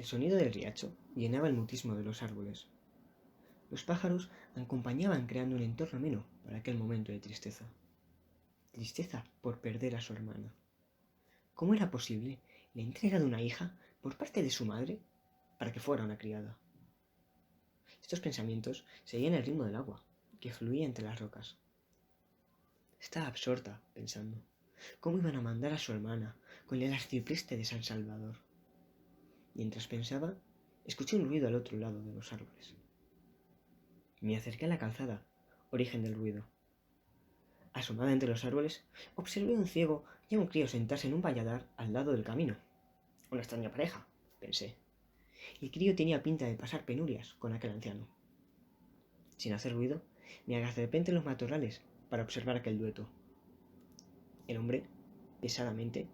El sonido del riacho llenaba el mutismo de los árboles. Los pájaros acompañaban creando un entorno ameno para aquel momento de tristeza. Tristeza por perder a su hermana. ¿Cómo era posible la entrega de una hija por parte de su madre para que fuera una criada? Estos pensamientos seguían el ritmo del agua que fluía entre las rocas. Estaba absorta pensando cómo iban a mandar a su hermana con el arcipreste de San Salvador. Mientras pensaba, escuché un ruido al otro lado de los árboles. Me acerqué a la calzada, origen del ruido. Asomada entre los árboles, observé a un ciego y a un crío sentarse en un valladar al lado del camino. Una extraña pareja, pensé. El crío tenía pinta de pasar penurias con aquel anciano. Sin hacer ruido, me agazapé entre los matorrales para observar aquel dueto. El hombre, pesadamente,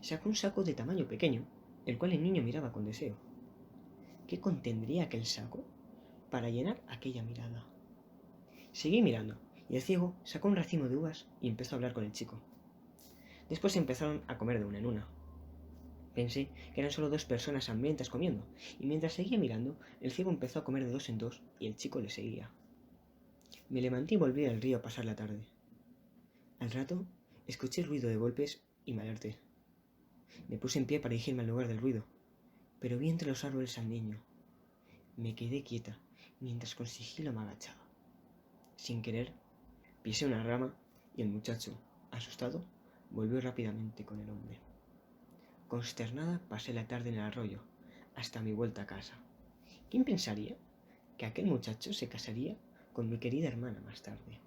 sacó un saco de tamaño pequeño, el cual el niño miraba con deseo. ¿Qué contendría aquel saco para llenar aquella mirada? Seguí mirando, y el ciego sacó un racimo de uvas y empezó a hablar con el chico. Después empezaron a comer de una en una. Pensé que eran solo dos personas hambrientas comiendo, y mientras seguía mirando, el ciego empezó a comer de dos en dos y el chico le seguía. Me levanté y volví al río a pasar la tarde. Al rato, escuché el ruido de golpes y me alerté. Me puse en pie para dirigirme al lugar del ruido, pero vi entre los árboles al niño. Me quedé quieta mientras con sigilo me agachaba. Sin querer, pisé una rama y el muchacho, asustado, volvió rápidamente con el hombre. Consternada pasé la tarde en el arroyo, hasta mi vuelta a casa. ¿Quién pensaría que aquel muchacho se casaría con mi querida hermana más tarde?